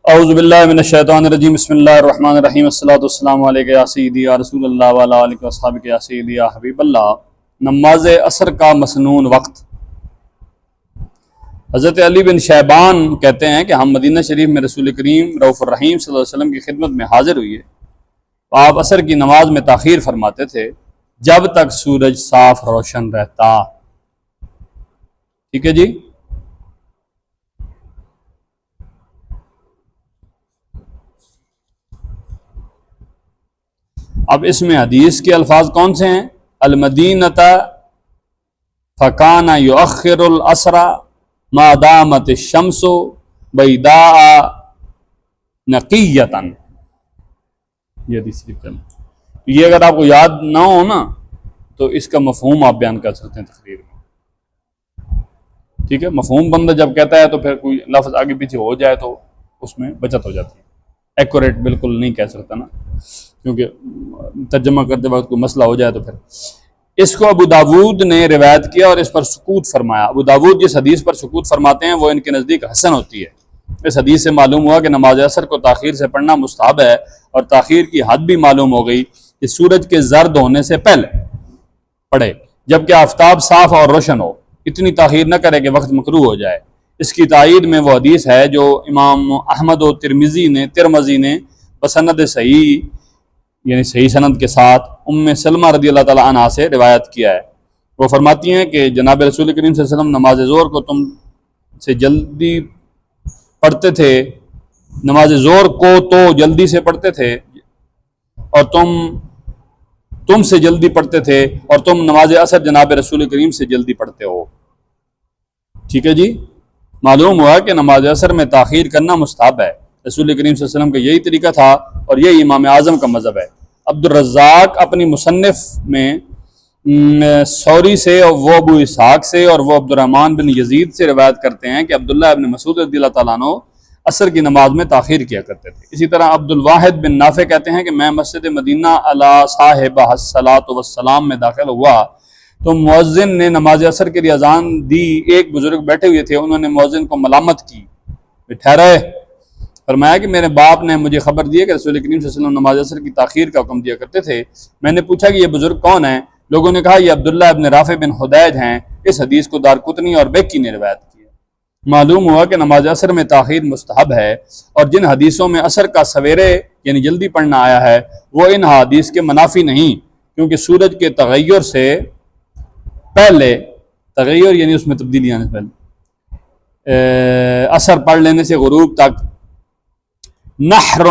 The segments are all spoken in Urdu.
اعوذ باللہ من الشیطان الرجیم بسم اللہ الرحمن الرحیم الصلاۃ والسلام علیک یا سیدی یا رسول اللہ وعلی آلہ وصحبہ یا سیدی یا حبیب اللہ۔ نماز عصر کا مسنون وقت۔ حضرت علی بن شیبان کہتے ہیں کہ ہم مدینہ شریف میں رسول کریم رؤوف الرحیم صلی اللہ علیہ وسلم کی خدمت میں حاضر ہوئے تو آپ عصر کی نماز میں تاخیر فرماتے تھے جب تک سورج صاف روشن رہتا۔ ٹھیک ہے جی۔ اب اس میں حدیث کے الفاظ کون سے ہیں؟ المدینۃ فکان یؤخر العصر ما دامت الشمس بیضاء نقیۃ۔ یہ حدیث یہ اگر آپ کو یاد نہ ہو نا تو اس کا مفہوم آپ بیان کر سکتے ہیں تقریر میں۔ ٹھیک ہے، مفہوم بندہ جب کہتا ہے تو پھر کوئی لفظ آگے پیچھے ہو جائے تو اس میں بچت ہو جاتی ہے، ایکوریٹ بالکل نہیں کہہ سکتا نا، کیونکہ ترجمہ کرتے وقت کوئی مسئلہ ہو جائے تو پھر۔ اس کو ابو داود نے روایت کیا اور اس پر سکوت فرمایا۔ ابو داود جس حدیث پر سکوت فرماتے ہیں وہ ان کے نزدیک حسن ہوتی ہے۔ اس حدیث سے معلوم ہوا کہ نماز عصر کو تاخیر سے پڑھنا مستحب ہے، اور تاخیر کی حد بھی معلوم ہو گئی کہ سورج کے زرد ہونے سے پہلے پڑھے جبکہ آفتاب صاف اور روشن ہو۔ اتنی تاخیر نہ کرے کہ وقت مکروہ ہو جائے۔ اس کی تائید میں وہ حدیث ہے جو امام احمد و ترمذی نے بسند صحیح یعنی صحیح سند کے ساتھ ام سلمہ رضی اللہ تعالیٰ عنہا سے روایت کیا ہے۔ وہ فرماتی ہیں کہ جناب رسول کریم صلی اللہ علیہ وسلم نماز ظہر کو تم سے جلدی پڑھتے تھے، نماز ظہر کو تو جلدی سے پڑھتے تھے اور تم سے جلدی پڑھتے تھے، اور تم نماز عصر جناب رسول کریم سے جلدی پڑھتے ہو۔ ٹھیک ہے جی۔ معلوم ہوا کہ نماز عصر میں تاخیر کرنا مستحب ہے۔ رسول کریم صلی اللہ علیہ وسلم کا یہی طریقہ تھا اور یہی امام اعظم کا مذہب ہے۔ عبد الرزاق اپنی مصنف میں سوری سے اور وہ ابو اسحاق سے اور وہ عبد الرحمن بن یزید سے روایت کرتے ہیں کہ عبداللہ ابن مسعود رضی اللہ تعالیٰ عنہ عصر کی نماز میں تاخیر کیا کرتے تھے۔ اسی طرح عبد الواحد بن نافع کہتے ہیں کہ میں مسجد مدینہ علی صاحبہ الصلاۃ والسلام میں داخل ہوا تو مؤذن نے نماز عصر کے لیے اذان دی۔ ایک بزرگ بیٹھے ہوئے تھے، انہوں نے مؤذن کو ملامت کی، ٹھہرے۔ فرمایا کہ میرے باپ نے مجھے خبر دی کہ رسول کریم صلی اللہ علیہ وسلم نماز عصر کی تاخیر کا حکم دیا کرتے تھے۔ میں نے پوچھا کہ یہ بزرگ کون ہیں؟ لوگوں نے کہا یہ عبداللہ ابن رافع بن حدیج ہیں۔ اس حدیث کو دارقطنی اور بیکی نے روایت کی ہے۔ معلوم ہوا کہ نماز عصر میں تاخیر مستحب ہے، اور جن حدیثوں میں عصر کا سویرے یعنی جلدی پڑھنا آیا ہے وہ ان حدیث کے منافی نہیں، کیونکہ سورج کے تغیر سے پہلے، تغیر یعنی اس میں تبدیلی آنے سے پہلے، عصر پڑھ لینے سے غروب تک نحر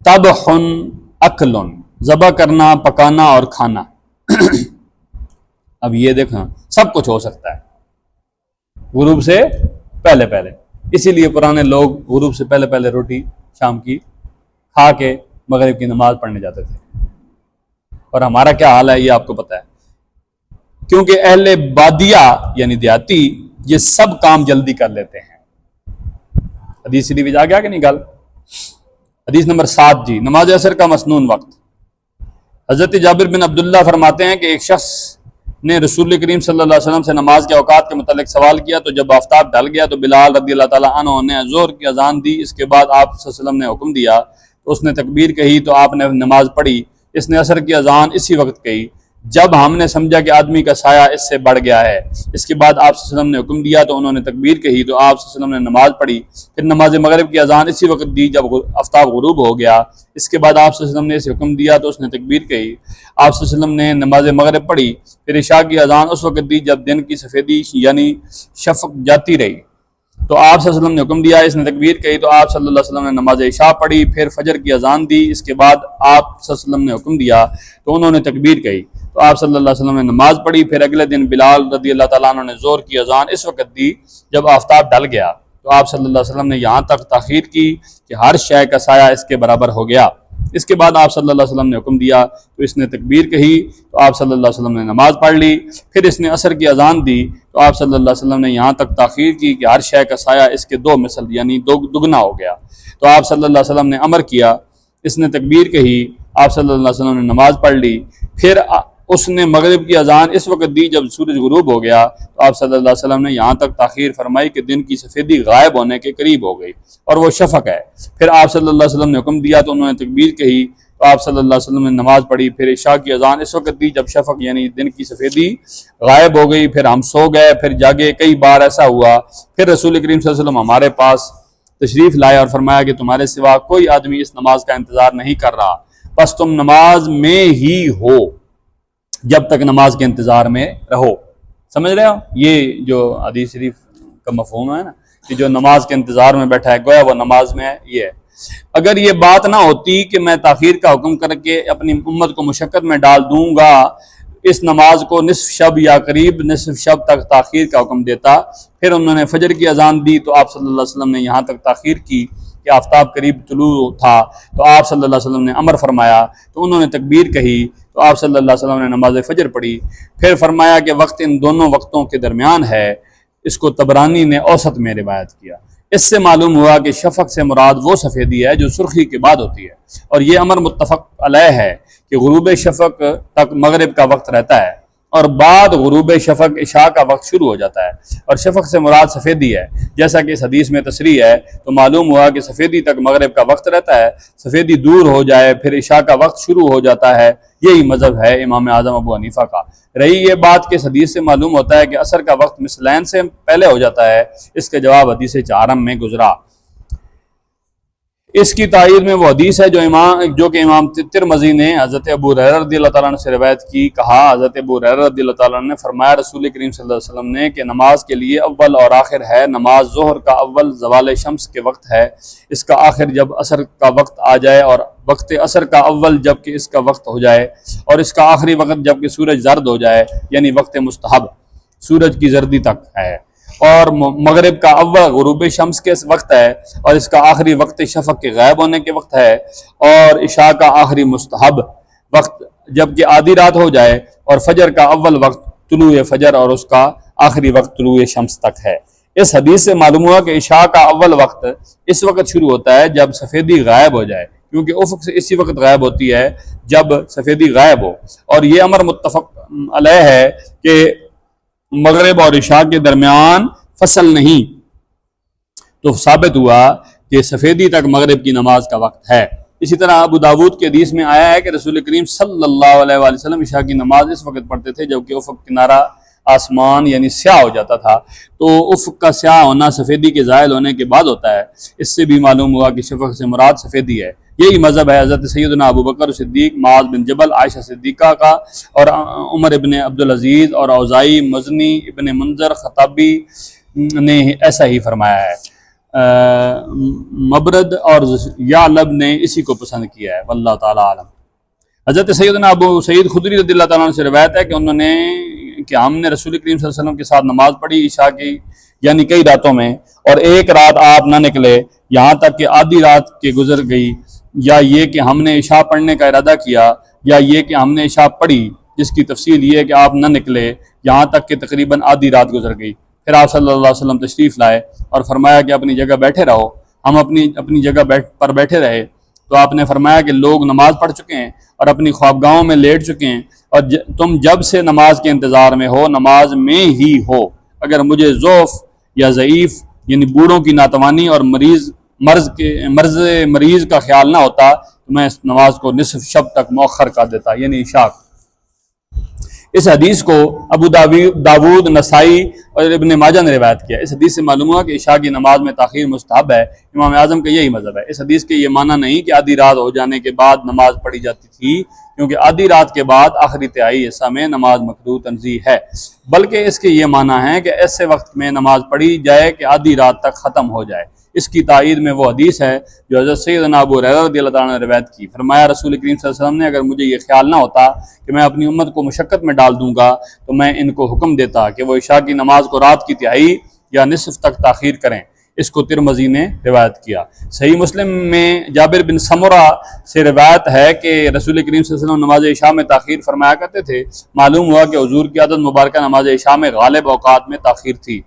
طبخ اکل، ذبح کرنا، پکانا اور کھانا۔ اب یہ دیکھنا سب کچھ ہو سکتا ہے غروب سے پہلے پہلے، اسی لیے پرانے لوگ غروب سے پہلے پہلے روٹی شام کی کھا کے مغرب کی نماز پڑھنے جاتے تھے۔ اور ہمارا کیا حال ہے یہ آپ کو پتہ ہے، کیونکہ اہل بادیہ یعنی دیہاتی یہ سب کام جلدی کر لیتے ہیں۔ حدیث شریف آ گیا کہ نہیں گل؟ حدیث نمبر 7 جی، نماز عصر کا مسنون وقت۔ حضرت جابر بن عبداللہ فرماتے ہیں کہ ایک شخص نے رسول کریم صلی اللہ علیہ وسلم سے نماز کے اوقات کے متعلق سوال کیا تو جب آفتاب ڈھل گیا تو بلال رضی اللہ تعالیٰ عنہ نے ظہر کی اذان دی۔ اس کے بعد آپ صلی اللہ علیہ وسلم نے حکم دیا تو اس نے تکبیر کہی تو آپ نے نماز پڑھی۔ اس نے عصر کی اذان اسی وقت کہی جب ہم نے سمجھا کہ آدمی کا سایہ اس سے بڑھ گیا ہے۔ اس کے بعد آپ صلی اللہ علیہ وسلم نے حکم دیا تو انہوں نے تکبیر کہی تو آپ صلی اللہ علیہ وسلم نے نماز پڑھی۔ پھر نماز مغرب کی اذان اسی وقت دی جب آفتاب غروب ہو گیا۔ اس کے بعد آپ صلی اللہ علیہ وسلم نے اسے حکم دیا تو اس نے تکبیر کہی۔ آپ صلی اللہ علیہ وسلم نے نماز مغرب پڑھی۔ پھر عشاء کی اذان اس وقت دی جب دن کی سفیدی یعنی شفق جاتی رہی تو آپ صلی اللہ علیہ وسلم نے حکم دیا، اس نے تکبیر کہی تو آپ صلی اللہ علیہ وسلم نے نماز عشاء پڑھی۔ پھر فجر کی اذان دی۔ اس کے بعد آپ صلی اللہ علیہ وسلم نے حکم دیا تو انہوں نے تکبیر کہی تو آپ صلی اللہ علیہ وسلم نے نماز پڑھی۔ پھر اگلے دن بلال رضی اللہ تعالیٰ عنہ نے ظہر کی اذان اس وقت دی جب آفتاب ڈل گیا تو آپ صلی اللہ علیہ وسلم نے یہاں تک تاخیر کی کہ ہر شے کا سایہ اس کے برابر ہو گیا۔ اس کے بعد آپ صلی اللہ علیہ وسلم نے حکم دیا تو اس نے تکبیر کہی تو آپ صلی اللہ علیہ وسلم نے نماز پڑھ لی۔ پھر اس نے عصر کی اذان دی تو آپ صلی اللہ علیہ وسلم نے یہاں تک تاخیر کی کہ ہر شے کا سایہ اس کے 2 مثل یعنی دگنا ہو گیا تو آپ صلی اللہ علیہ وسلم نے امر کیا، اس نے تکبیر کہی، آپ صلی اللہ علیہ وسلم نے نماز پڑھ لی۔ پھر اس نے مغرب کی اذان اس وقت دی جب سورج غروب ہو گیا، تو آپ صلی اللہ علیہ وسلم نے یہاں تک تاخیر فرمائی کہ دن کی سفیدی غائب ہونے کے قریب ہو گئی اور وہ شفق ہے۔ پھر آپ صلی اللہ علیہ وسلم نے حکم دیا تو انہوں نے تکبیر کہی، تو آپ صلی اللہ علیہ وسلم نے نماز پڑھی۔ پھر عشاء کی اذان اس وقت دی جب شفق یعنی دن کی سفیدی غائب ہو گئی۔ پھر ہم سو گئے، پھر جاگے، کئی بار ایسا ہوا۔ پھر رسول کریم صلی اللہ علیہ وسلم ہمارے پاس تشریف لائے اور فرمایا کہ تمہارے سوا کوئی آدمی اس نماز کا انتظار نہیں کر رہا، بس تم نماز میں ہی ہو جب تک نماز کے انتظار میں رہو۔ سمجھ رہے ہو؟ یہ جو حدیث شریف کا مفہوم ہے نا کہ جو نماز کے انتظار میں بیٹھا ہے گویا وہ نماز میں ہے۔ یہ ہے اگر یہ بات نہ ہوتی کہ میں تاخیر کا حکم کر کے اپنی امت کو مشقت میں ڈال دوں گا، اس نماز کو نصف شب یا قریب نصف شب تک تاخیر کا حکم دیتا۔ پھر انہوں نے فجر کی اذان دی تو آپ صلی اللہ علیہ وسلم نے یہاں تک تاخیر کی کہ آفتاب قریب طلوع تھا، تو آپ صلی اللہ علیہ وسلم نے امر فرمایا تو انہوں نے تکبیر کہی، تو آپ صلی اللہ علیہ وسلم نے نماز فجر پڑھی۔ پھر فرمایا کہ وقت ان دونوں وقتوں کے درمیان ہے۔ اس کو طبرانی نے اوسط میں روایت کیا۔ اس سے معلوم ہوا کہ شفق سے مراد وہ سفیدی ہے جو سرخی کے بعد ہوتی ہے، اور یہ امر متفق علیہ ہے کہ غروب شفق تک مغرب کا وقت رہتا ہے اور بعد غروب شفق عشاء کا وقت شروع ہو جاتا ہے، اور شفق سے مراد سفیدی ہے جیسا کہ اس حدیث میں تصریح ہے۔ تو معلوم ہوا کہ سفیدی تک مغرب کا وقت رہتا ہے، سفیدی دور ہو جائے پھر عشاء کا وقت شروع ہو جاتا ہے۔ یہی مذہب ہے امام اعظم ابو حنیفہ کا۔ رہی یہ بات کہ اس حدیث سے معلوم ہوتا ہے کہ عصر کا وقت مثلین سے پہلے ہو جاتا ہے، اس کے جواب حدیث چہارم میں گزرا۔ اس کی تائید میں وہ حدیث ہے جو کہ امام ترمذی نے حضرت ابو ہریرہ رضی اللہ تعالیٰ عنہ سے روایت کی۔ کہا حضرت ابو ہریرہ رضی اللہ تعالیٰ عنہ نے فرمایا رسول کریم صلی اللہ علیہ وسلم نے کہ نماز کے لیے اول اور آخر ہے۔ نماز ظہر کا اول زوال شمس کے وقت ہے، اس کا آخر جب عصر کا وقت آ جائے، اور وقت عصر کا اول جب کہ اس کا وقت ہو جائے، اور اس کا آخری وقت جب کہ سورج زرد ہو جائے، یعنی وقت مستحب سورج کی زردی تک ہے، اور مغرب کا اول غروب شمس کے وقت ہے، اور اس کا آخری وقت شفق کے غائب ہونے کے وقت ہے، اور عشاء کا آخری مستحب وقت جب کہ آدھی رات ہو جائے، اور فجر کا اول وقت طلوع فجر اور اس کا آخری وقت طلوع شمس تک ہے۔ اس حدیث سے معلوم ہوا کہ عشاء کا اول وقت اس وقت شروع ہوتا ہے جب سفیدی غائب ہو جائے، کیونکہ افق سے اسی وقت غائب ہوتی ہے جب سفیدی غائب ہو، اور یہ امر متفق علیہ ہے کہ مغرب اور عشاء کے درمیان فصل نہیں، تو ثابت ہوا کہ سفیدی تک مغرب کی نماز کا وقت ہے۔ اسی طرح ابو داود کے حدیث میں آیا ہے کہ رسول کریم صلی اللہ علیہ وآلہ وسلم عشاء کی نماز اس وقت پڑھتے تھے جبکہ افق کنارہ آسمان یعنی سیاہ ہو جاتا تھا، تو افق کا سیاہ ہونا سفیدی کے زائل ہونے کے بعد ہوتا ہے۔ اس سے بھی معلوم ہوا کہ شفق سے مراد سفیدی ہے۔ یہی مذہب ہے حضرت سیدنا ابو بکر صدیق، معاذ بن جبل، عائشہ صدیقہ کا، اور عمر ابن عبدالعزیز اور اوزائی، مزنی، ابن منذر، خطابی نے ایسا ہی فرمایا ہے۔ مبرد اور یعلب نے اسی کو پسند کیا ہے، واللہ تعالی عالم۔ حضرت سیدنا ابو سعید خدری رضی اللہ تعالیٰ عنہ سے روایت ہے کہ ہم نے رسول کریم صلی اللہ علیہ وسلم کے ساتھ نماز پڑھی عشاء کی، یعنی کئی راتوں میں، اور ایک رات آپ نہ نکلے یہاں تک کہ آدھی رات کے گزر گئی، یا یہ کہ ہم نے عشاء پڑھنے کا ارادہ کیا، یا یہ کہ ہم نے عشاء پڑھی، جس کی تفصیل یہ ہے کہ آپ نہ نکلے یہاں تک کہ تقریباً آدھی رات گزر گئی۔ پھر آپ صلی اللہ علیہ وسلم تشریف لائے اور فرمایا کہ اپنی جگہ بیٹھے رہو۔ ہم اپنی جگہ پر بیٹھے رہے تو آپ نے فرمایا کہ لوگ نماز پڑھ چکے ہیں اور اپنی خوابگاہوں میں لیٹ چکے ہیں، اور تم جب سے نماز کے انتظار میں ہو نماز میں ہی ہو۔ اگر مجھے ضعف یا ضعیف یعنی بوڑھوں کی ناتوانی اور مریض کا خیال نہ ہوتا تو میں اس نماز کو نصف شب تک مؤخر کر دیتا، یعنی عشاء۔ اس حدیث کو ابو داود، نسائی اور ابن ماجہ نے روایت کیا۔ اس حدیث سے معلوم ہوا کہ عشاء کی نماز میں تاخیر مستحب ہے۔ امام اعظم کا یہی مذہب ہے۔ اس حدیث کے یہ معنی نہیں کہ آدھی رات ہو جانے کے بعد نماز پڑھی جاتی تھی، کیونکہ آدھی رات کے بعد آخری تہائی حصہ میں نماز مکروہ تنزیہ ہے، بلکہ اس کے یہ معنی ہے کہ ایسے وقت میں نماز پڑھی جائے کہ آدھی رات تک ختم ہو جائے۔ اس کی تائید میں وہ حدیث ہے جو حضرت سیدنا ابو ہریرہ رضی اللہ تعالیٰ نے روایت کی۔ فرمایا رسول کریم صلی اللہ علیہ وسلم نے اگر مجھے یہ خیال نہ ہوتا کہ میں اپنی امت کو مشقت میں ڈال دوں گا تو میں ان کو حکم دیتا کہ وہ عشاء کی نماز کو رات کی تہائی یا نصف تک تاخیر کریں۔ اس کو ترمذی نے روایت کیا۔ صحیح مسلم میں جابر بن سمرہ سے روایت ہے کہ رسول کریم صلی اللہ علیہ وسلم نماز عشاء میں تاخیر فرمایا کرتے تھے۔ معلوم ہوا کہ حضور کی عادت مبارکہ نماز عشاء میں غالب اوقات میں تاخیر تھی۔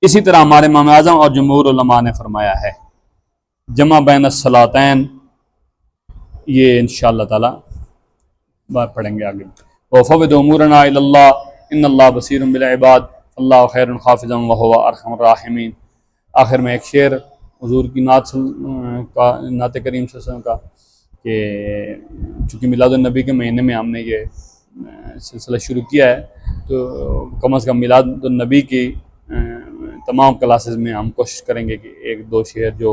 اسی طرح ہمارے امام اعظم اور جمہور علماء نے فرمایا ہے۔ جمع بین الصلاتین، یہ انشاءاللہ تعالی بات پڑھیں گے آگے۔ وفوض امورنا الی اللہ ان اللہ بصیر بالعباد اللہ خیر حافظا وهو ارحم الراحمین۔ آخر میں ایک شعر حضور کی نعت کریم صلی اللہ علیہ وسلم کا، کہ چونکہ میلاد النبی کے مہینے میں ہم نے یہ سلسلہ شروع کیا ہے، تو کم از کم میلاد النبی کی تمام کلاسز میں ہم کوشش کریں گے کہ ایک دو شعر جو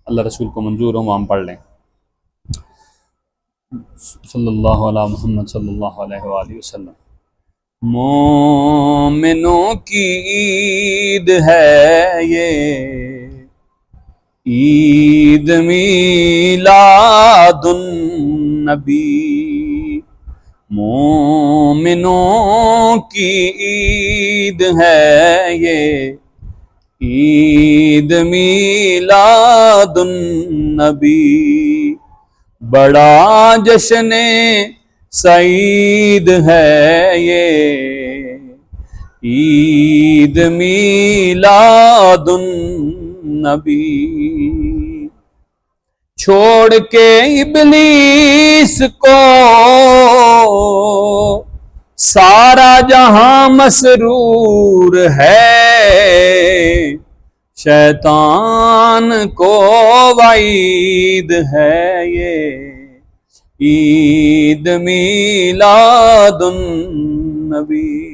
اللہ رسول کو منظور ہوں وہ ہم پڑھ لیں۔ صلی اللہ علیہ محمد صلی اللہ علیہ وآلہ وسلم۔ مومنوں کی عید ہے یہ، عید میلاد النبی، مومنوں کی عید ہے یہ، عید میلاد النبی، بڑا جشن سعید ہے یہ، عید میلاد النبی، چھوڑ کے ابلیس کو سارا جہاں مسرور ہے، شیطان کو وعید ہے یہ، عید میلاد النبی۔